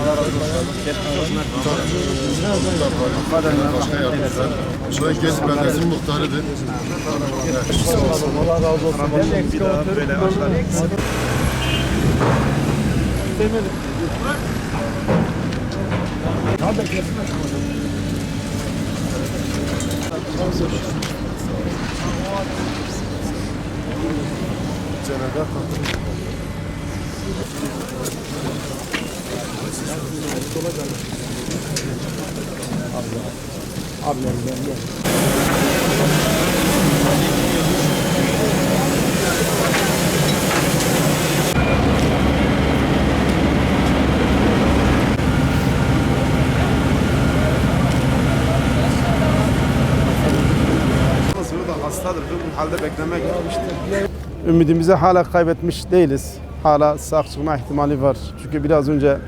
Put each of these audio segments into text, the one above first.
Allah razı olsun. Geçmiş olsun. Başka yardımcılar. Şuraya Gezi Belediyesi'nin muhtarıdır. Allah razı olsun. Bir daha böyle aşağı. Hastadır, bu halde beklemek. Ümidimizi hala kaybetmiş değiliz. Hala sağ çıkma ihtimali var. Çünkü biraz önce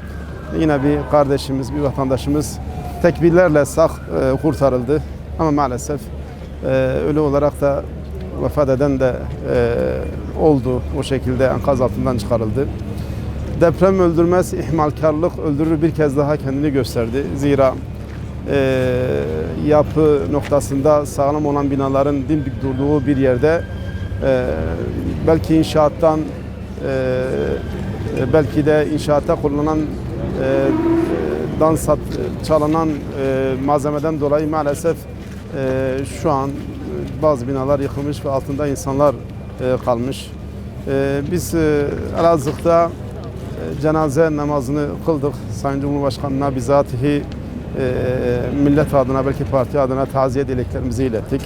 yine bir kardeşimiz, bir vatandaşımız tekbirlerle sağ kurtarıldı. Ama maalesef ölü olarak da vefat eden de oldu. O şekilde enkaz altından çıkarıldı. Deprem öldürmez, ihmalkarlık öldürür bir kez daha kendini gösterdi. Zira yapı noktasında sağlam olan binaların dimdik durduğu bir yerde belki inşaattan belki de inşaatta kullanılan çalınan malzemeden dolayı maalesef şu an bazı binalar yıkılmış ve altında insanlar kalmış. Biz Elazığ'da cenaze namazını kıldık. Sayın Cumhurbaşkanı'na bizatihi millet adına belki parti adına taziye dileklerimizi ilettik.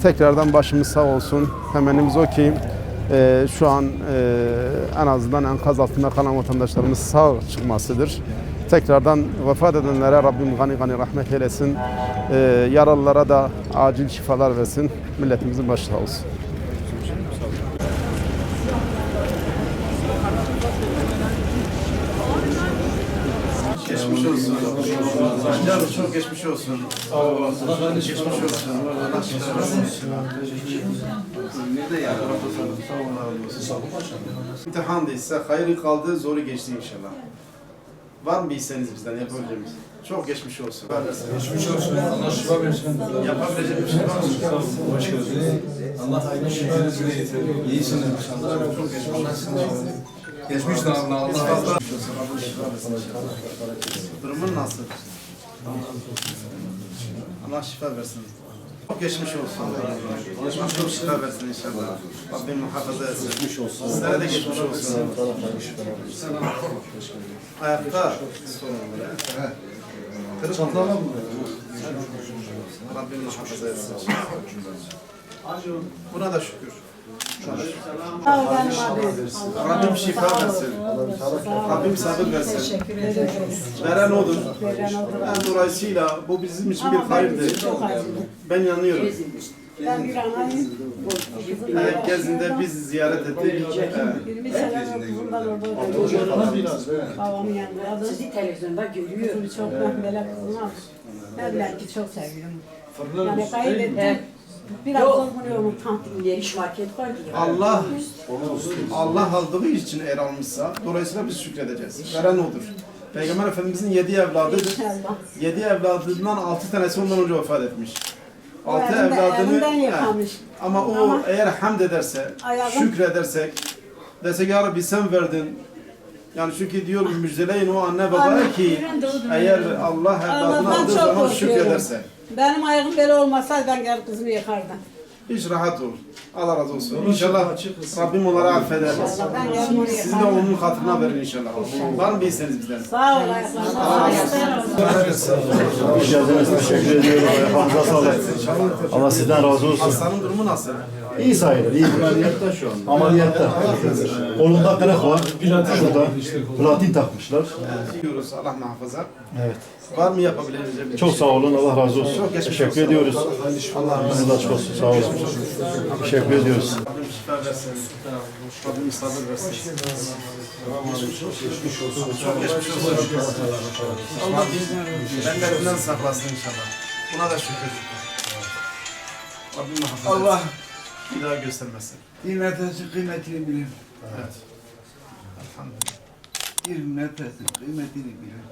Tekrardan başımız sağ olsun. Temennimiz o ki şu an en azından enkaz altında kalan vatandaşlarımız sağ çıkmasıdır. Tekrardan vefat edenlere Rabbim gani gani rahmet eylesin. Yaralılara da acil şifalar versin. Milletimizin başı sağ olsun. Geçmiş olsun. Canım çok geçmiş olsun. Sağ olun. Geçmiş olsun. Allah şifa versin. Nerede ya? Sağ olun. Sağ olun. İmtihan değilse hayırlı kaldı, zoru geçti inşallah. Var mı bir isteğiniz bizden yapabileceğimiz? Çok geçmiş olsun. Geçmiş olsun. Allah şifa versin. Yapabilecek bir şey var mı? Hoş geldiniz. Allah aynı şifanızı da getirir. İyisiniz inşallah. Çok geçmiş olsun. Geçmiş de Allah Allah. Durumun nasıl? Allah şifa versin. Çok geçmiş olsun. Allah çok şifa versin inşallah. Rabbim muhafaza etsin. Geçmiş olsun. Sizlere de geçmiş olsun. Ayakta sorun var. Çatlama mı? Rabbim muhafaza etsin. Buna da şükür. Rabbim şifa versin. Rabbim sabır versin. Veren odur. Dolayısıyla bu bizim için bir hayırdır. Ben inanıyorum. Ben bir anayım. Gezinde biz ziyaret ettik. 20 sene bundan orada oturuyorum. Babamın yanında. Sizi televizyonda görüyor. Kızım çok böyle kızım var. Ben belki çok seviyorum. Yani kaybettim. Biraz zor buluyorum tam. Yeriş market var diye. Allah aldığı için er almışsa dolayısıyla biz şükredeceğiz. Veren odur. Peygamber Efendimizin 7 evladıdır. İnşallah. 7 evladından 6 tanesi ondan önce vefat etmiş. 6 Elinden evladını yıkamış. ama o eğer hamd ederse, şükredersek, desek ya Rabbi sen verdin. Yani çünkü diyor müjdeleyin o anne babaya ki eğer Allah evladını aldığı zaman şükrederse. Benim ayağım böyle olmasaydı ben gelip kızımı yıkardım. Hiç rahat ol. Allah razı olsun. İnşallah Rabbim onları affeder. Ben gelip onu Siz de yıkardım. onun hatırına verin inşallah. Var mı bir isteğiniz bizden? Sağ ol ayaklarına. Hoş geldiniz. Teşekkür ediyorum. Ayağınıza sağlık. Allah sizden razı olsun. Hastanın durumu nasıl? İyi sayılır. İyi. Ameliyatta şu anda. Ameliyatta. Kolunda kırık var. Şurada. Platin takmışlar. Diyoruz Allah muhafaza. Evet. Var mı yapabileceğimiz bir Çok şey? sağ olun. Allah razı olsun. Çok geçmiş Teşekkür olsun. ediyoruz. Allah Önünüz açık olsun. Sağ olun. Teşekkür ediyoruz. Rabbim şifa versin. Rabbim sabır versin. Çok geçmiş olsun. Allah benden saklasın inşallah. Buna da şükür. Rabbim muhafaza etsin. Allah Bir daha göstermesin. dinlerdensin kıymetini bilin. Evet. Elhamdülillah. bir nefesin kıymetini bilin.